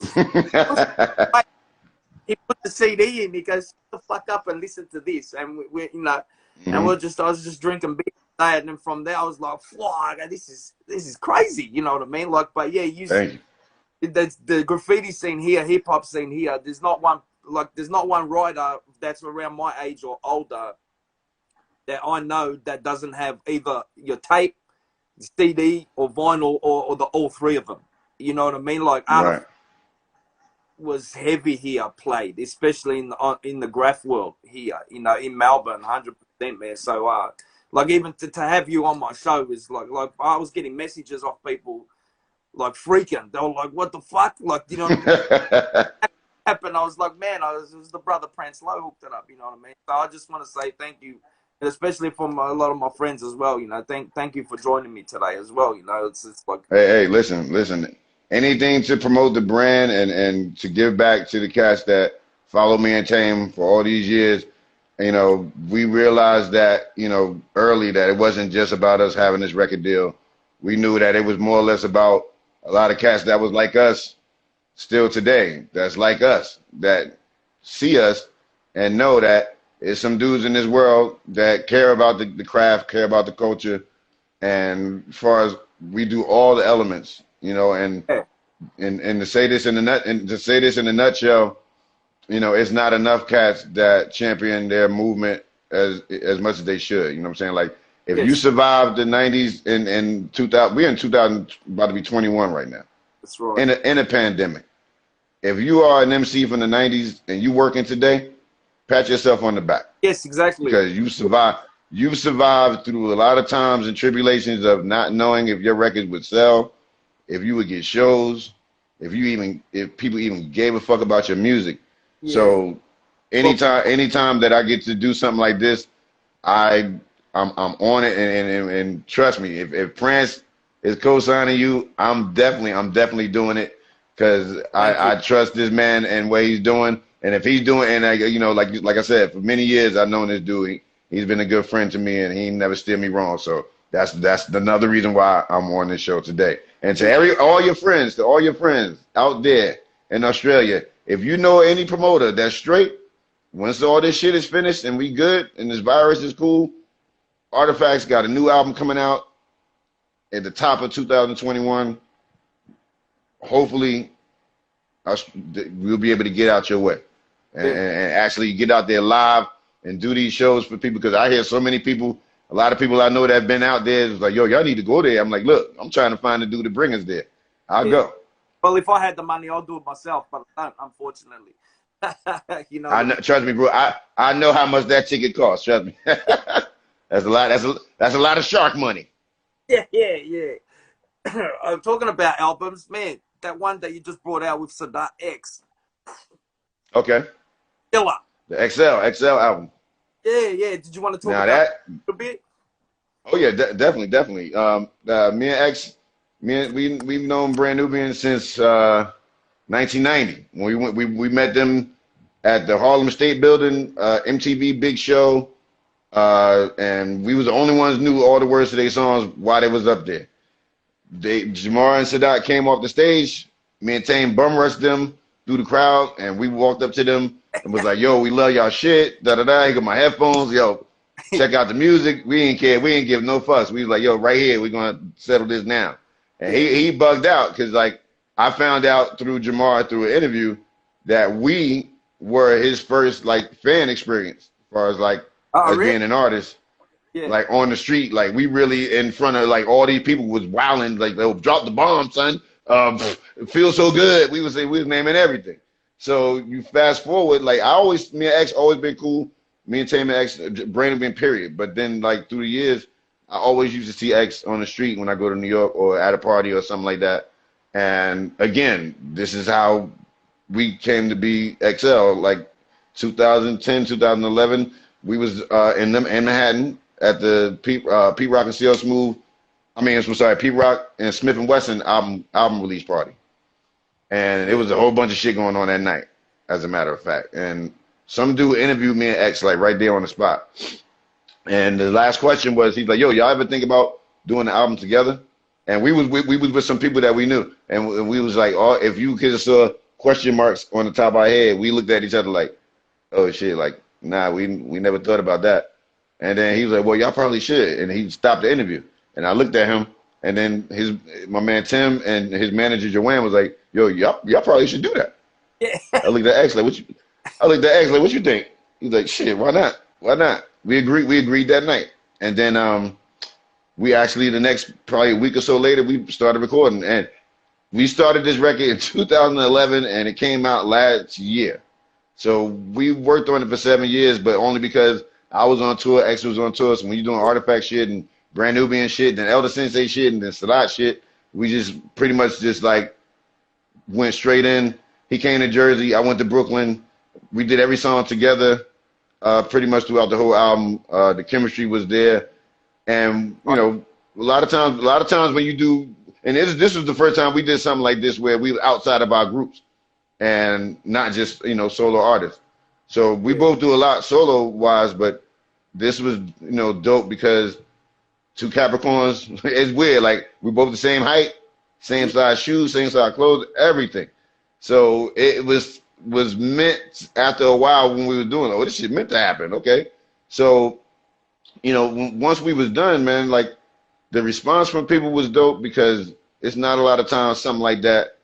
he put the CD in. He goes, "Shut the fuck up and listen to this." And we you know, and I was just drinking beer day, and then from there I was like, "Wow, this is crazy," you know what I mean? Like, but yeah, the graffiti scene here, hip hop scene here. There's not one writer that's around my age or older that I know that doesn't have either your tape, CD, or vinyl, or all three of them. You know what I mean? Like, was heavy here, played, especially in the graph world here, you know, in Melbourne, 100%, man. So like, even to have you on my show is like I was getting messages off people like freaking. They were like, "What the fuck?" Like, you know what I mean? happened, I was like, man, it was the brother Prince Low hooked it up. You know what I mean? So I just want to say thank you, and especially from a lot of my friends as well. You know, thank you for joining me today as well. You know, it's like, Hey, listen. Anything to promote the brand and to give back to the cats that follow me and Tame for all these years. You know, we realized that, you know, early that it wasn't just about us having this record deal. We knew that it was more or less about a lot of cats that was like us still today, that's like us, that see us and know that there's some dudes in this world that care about the craft, care about the culture, and as far as we do all the elements, you know, yeah, and to say this in the nutshell, you know, it's not enough cats that champion their movement as much as they should. You know what I'm saying? Like if you yes, survived the '90s and 2000, we're in 2000, about to be 21 right now, that's right. in a pandemic. If you are an MC from the '90s and you working today, pat yourself on the back Yes, exactly. because you survived. You've survived through a lot of times and tribulations of not knowing if your records would sell, if you would get shows, if people even gave a fuck about your music. Yeah. So Well, anytime that I get to do something like this, I'm on it and trust me, if Prince is co-signing you, I'm definitely doing it because thank you. I trust this man and what he's doing. And if he's doing, and I, you know, like I said, for many years I've known this dude. He's been a good friend to me, and he never steered me wrong. So that's another reason why I'm on this show today. And to all your friends, out there in Australia, if you know any promoter that's straight, once all this shit is finished and we good and this virus is cool, Artifacts got a new album coming out at the top of 2021. Hopefully, we'll be able to get out your way and actually get out there live and do these shows for people because I hear so many people, a lot of people I know that have been out there is like, yo, y'all need to go there. I'm like, look, I'm trying to find a dude to bring us there. I'll Yeah. go. Well, if I had the money, I'll do it myself, but I don't, unfortunately. You know what I mean? Trust me, bro. I know how much that ticket costs. Trust me. That's a lot. That's a lot of shark money. Yeah. I'm talking about albums, man. That one that you just brought out with Sadat X, Okay. killer. The XL album. Yeah. Did you want to talk Now about that. it a bit? Oh yeah, definitely. Me and X, we've known Brand Nubian since 1990 when we met them at the Harlem State Building, MTV Big Show, and we was the only ones knew all the words to their songs while they was up there. Jamar and Sadat came off the stage. Me and Tame bum rushed them through the crowd, and we walked up to them and was like, "Yo, we love y'all shit." Da da da. He got my headphones. Yo, check out the music. We ain't care. We ain't give no fuss. We was like, "Yo, right here, we're gonna settle this now." And he bugged out because like I found out through Jamar through an interview that we were his first like fan experience as far as like Oh, us really? being an artist Yeah. like on the street, like we really in front of like all these people was wilding, like they'll drop the bomb, son. It feels so good. We was naming everything. So you fast forward, like me and X always been cool. Me and Tame and X, Brandon been period. But then like through the years, I always used to see X on the street when I go to New York or at a party or something like that. And again, this is how we came to be XL. Like 2010, 2011, we was in Manhattan at the Pete Rock and CL Smooth. I'm sorry, Pete Rock and Smith and Wesson album release party, and it was a whole bunch of shit going on that night, as a matter of fact. And some dude interviewed me and X like right there on the spot. And the last question was, he's like, "Yo, y'all ever think about doing the album together?" And we was with some people that we knew, and we was like, "Oh, if you could have saw question marks on the top of our head," we looked at each other like, "Oh shit, like nah, we never thought about that." And then he was like, "Well, y'all probably should." And he stopped the interview. And I looked at him, and then my man Tim and his manager Joanne was like, "Yo, y'all probably should do that." Yeah. I looked at X like, "What you think?" He's like, "Shit, why not? Why not?" We agreed that night. And then we actually the next probably a week or so later we started recording, and we started this record in 2011, and it came out last year. So we worked on it for 7 years, but only because I was on tour, X was on tour. So when you're doing Artifact shit and Brand Nubian shit, then Elder Sensei shit, and then Salat shit, we just pretty much just like went straight in He came to Jersey. I went to Brooklyn. We did every song together, pretty much throughout the whole album. The chemistry was there, and you know, a lot of times when you do, and this was the first time we did something like this where we were outside of our groups and not just solo artists. So we both do a lot solo wise, but this was dope because two Capricorns. It's weird. Like we both the same height, same size shoes, same size clothes, everything. So it was meant after a while when we were doing it. Oh, this shit meant to happen. Okay, so once we was done, man, like the response from people was dope because it's not a lot of times something like that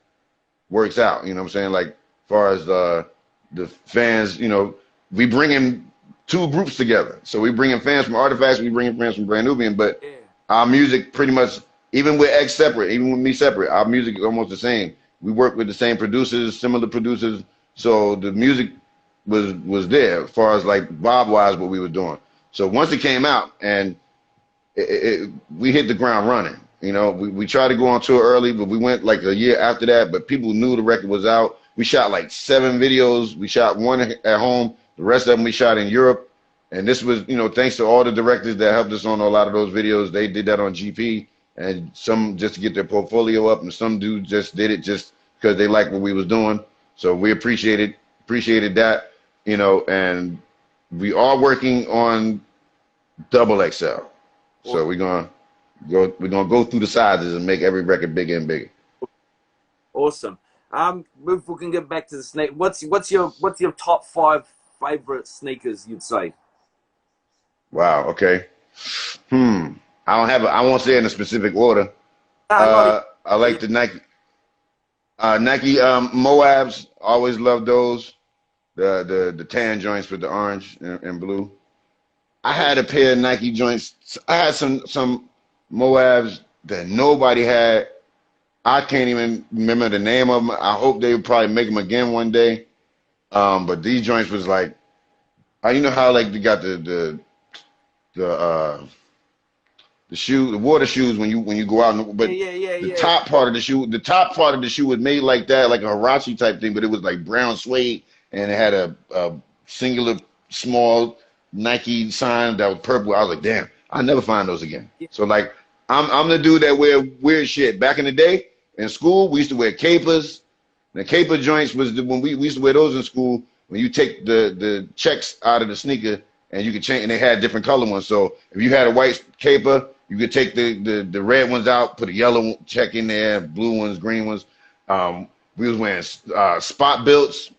works out. You know what I'm saying? Like as far as the fans, we bring in two groups together. So we bring in fans from Artifacts, we bring in fans from Brand Nubian, but our music pretty much, even with X separate, even with me separate, our music is almost the same. We work with the same producers, similar producers. So the music was there as far as like Bob wise what we were doing. So once it came out and we hit the ground running. We tried to go on tour early, but we went like a year after that. But people knew the record was out. We shot like 7 videos. We shot one at home. The rest of them we shot in Europe. And this was, thanks to all the directors that helped us on a lot of those videos. They did that on GP, and some just to get their portfolio up, and some dudes just did it just because they liked what we was doing. So we appreciated that, and we are working on double XL. So we're gonna go through the sizes and make every record bigger and bigger. Awesome. If we can get back to the sneak, what's your top 5 favorite sneakers you'd say? Wow. Okay. I won't say in a specific order. I like the Nike Moabs. Always loved those. The tan joints with the orange and blue. I had a pair of Nike joints. I had some Moabs that nobody had. I can't even remember the name of them. I hope they would probably make them again one day. But these joints was like, you know how like they got the shoe, the water shoes when you go out, but the top part of the shoe was made like that, like a Hirachi type thing, but it was like brown suede and it had a singular small Nike sign that was purple. I was like, damn, I'll never find those again. So like, I'm the dude that wear weird shit. Back in the day in school, we used to wear capers. The caper joints was when we used to wear those in school. When you take the checks out of the sneaker and you could change, and they had different color ones. So if you had a white caper, you could take the red ones out, put a yellow check in there, blue ones, green ones. We was wearing spot belts.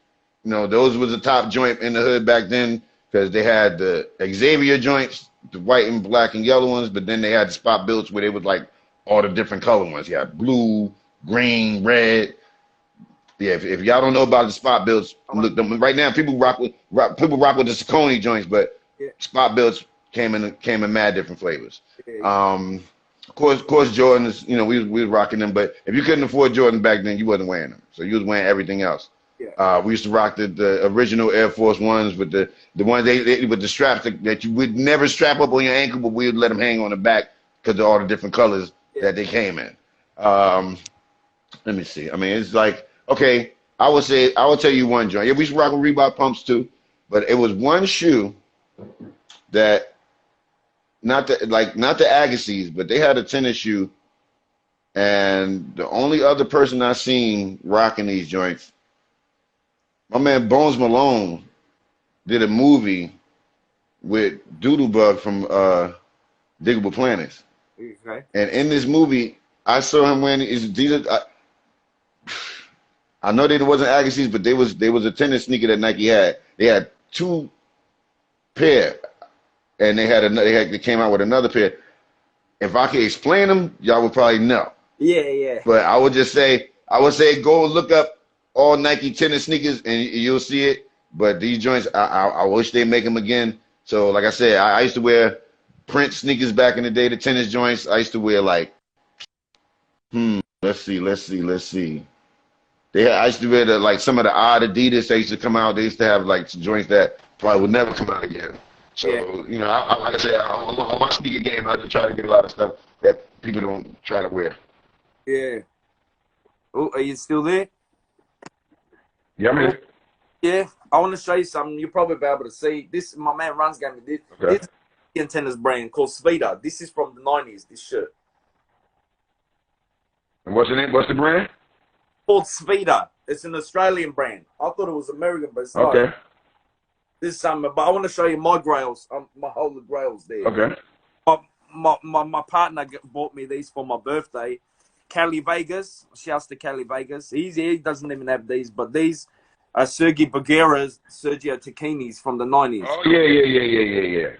Those was the top joint in the hood back then because they had the Xavier joints, the white and black and yellow ones, but then they had the spot belts where they was like all the different color ones. You had blue, green, red. Yeah, if y'all don't know about the spot belts, look them right now. People rock with the Saucony joints, but spot belts came in mad different flavors. Of course, Jordans. We was rocking them, but if you couldn't afford Jordan back then, you wasn't wearing them, so you was wearing everything else. We used to rock the original Air Force Ones with the ones they with the straps that you would never strap up on your ankle, but we would let them hang on the back because of all the different colors that they came in. Let me see. I mean, it's like, okay, I would tell you one joint. Yeah, we used to rock with Reebok pumps too, but it was one shoe that not the Agassiz, but they had a tennis shoe, and the only other person I seen rocking these joints, my man Bones Malone did a movie with Doodlebug from Diggable Planets. Okay. And in this movie, I saw him wearing these. I know they wasn't Agassiz, but they was a tennis sneaker that Nike had. They had 2 pair, and they came out with another pair. If I could explain them, y'all would probably know. Yeah. But I would say go look up all Nike tennis sneakers and you'll see it. But these joints, I wish they make them again. So like I said, I used to wear Prince sneakers back in the day, the tennis joints. I used to wear like, let's see. I used to wear some of the odd Adidas that used to come out. They used to have like joints that probably would never come out again. So, like I said, on my sneaker game, I just try to get a lot of stuff that people don't try to wear. Yeah. Oh, are you still there? Yeah, I'm Oh, here. yeah, I want to show you something. You'll probably be able to see. This, my man Runs gave me this. This Okay. is a tennis brand called Svita. This is from the 90s, this shirt. And what's the name? What's the brand? Called Svita. It's an Australian brand. I thought it was American, but it's not. Okay. This is something, but I want to show you my grails, my holy grails there. Okay. My partner bought me these for my birthday. Cali Vegas. Shouts to Cali Vegas. He doesn't even have these, but these are Sergio Boguera's, Sergio Tacchini's from the 90s. Oh yeah. Yeah.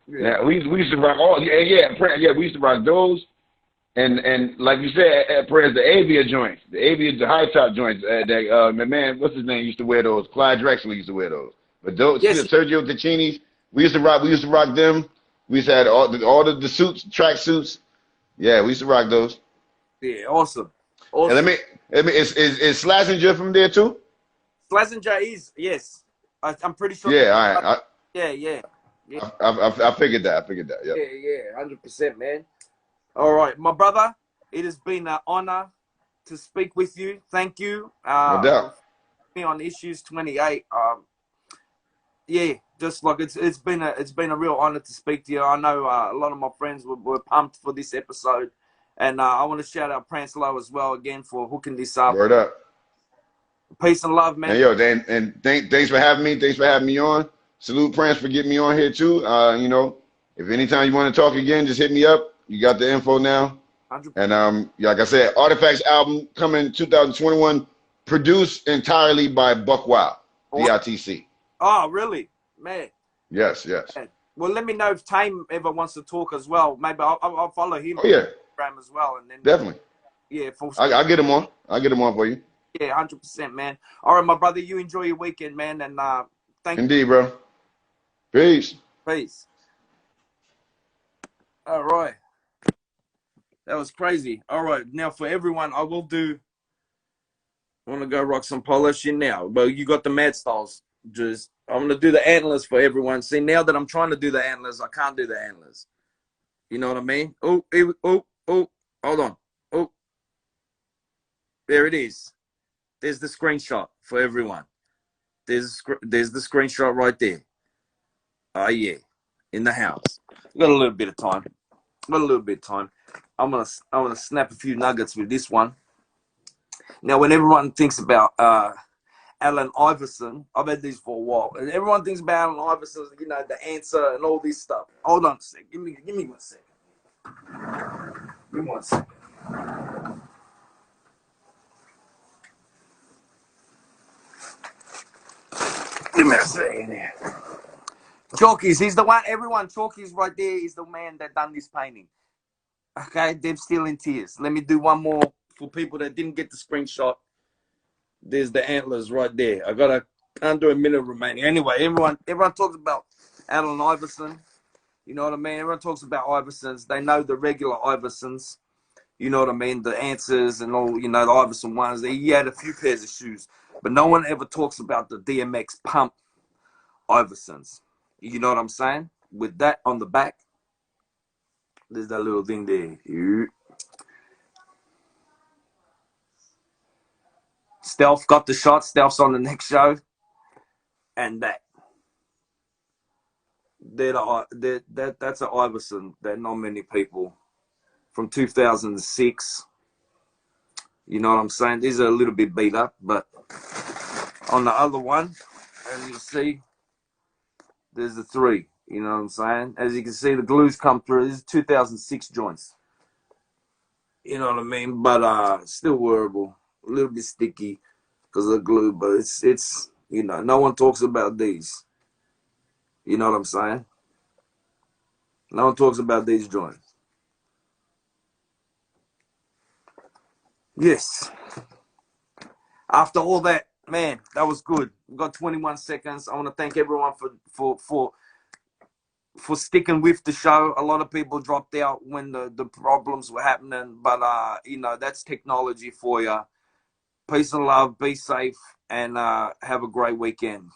Yeah, we used to rock all we used to rock those and like you said at prayers the Avia joints, the high top joints. My man, what's his name used to wear those. Clyde Drexler used to wear those. But those Yes. Sergio Tacchini's, we used to rock them. We used to have all the suits, track suits. Yeah, we used to rock those. Yeah. Awesome. And Awesome. is Slazenger from there too? Slazenger is, yes. I'm pretty sure. Yeah, all right. Yeah. I figured that. I figured that. Yeah. Yeah. 100%, man. All right, my brother. It has been an honor to speak with you. Thank you. No doubt. Me on Issues 28. Yeah, just like it's been a real honor to speak to you. I know a lot of my friends were pumped for this episode, and I want to shout out Pranslow as well again for hooking this up. Word up. Peace and love, man. And yo, thanks for having me. Thanks for having me on. Salute Prince for getting me on here too. If anytime you want to talk again, just hit me up. You got the info now. 100%. And like I said, Artifacts album coming 2021, produced entirely by Buck Wild, DITC. Oh, really, man? Yes. Man. Well, let me know if Tame ever wants to talk as well. Maybe I'll follow him. Oh yeah, on Instagram as well, and then definitely. Yeah, I'll get him on. I'll get him on for you. Yeah, 100%, man. All right, my brother, you enjoy your weekend, man, and thank you. Indeed, bro. Peace. Peace. All right. That was crazy. All right. Now, for everyone, I want to go rock some polishing now. But you got the Mad Styles. I'm going to do the antlers for everyone. See, now that I'm trying to do the antlers, I can't do the antlers. You know what I mean? Oh, hold on. Oh, there it is. There's the screenshot for everyone. There's the screenshot right there. Oh, yeah. In the house. Got a little bit of time. I'm gonna snap a few nuggets with this one. Now, when everyone thinks about Allen Iverson, I've had these for a while, and everyone thinks about Allen Iverson, the answer and all this stuff. Hold on a second. Give me 1 second. Give me 1 second. Give me a second here. Chalkies, he's the one. Everyone, Chalkies right there is the man that done this painting. Okay, they're still in tears. Let me do one more for people that didn't get the screenshot. There's the antlers right there. I got under a minute remaining. Anyway, everyone talks about Allen Iverson. You know what I mean? Everyone talks about Iversons. They know the regular Iversons. You know what I mean? The answers and all, the Iverson ones. He had a few pairs of shoes. But no one ever talks about the DMX pump Iversons. You know what I'm saying? With that on the back, there's that little thing there. Stealth got the shot. Stealth's on the next show. And that's an Iverson that not many people from 2006. You know what I'm saying? These are a little bit beat up, but on the other one, as you see, there's the 3. You know what I'm saying? As you can see, the glues come through. This is 2006 joints. You know what I mean? But still wearable. A little bit sticky because of the glue, but it's no one talks about these. You know what I'm saying? No one talks about these joints. Yes. After all that, man, that was good. We got 21 seconds. I want to thank everyone for sticking with the show. A lot of people dropped out when the problems were happening, but that's technology for you. Peace and love. Be safe, and have a great weekend.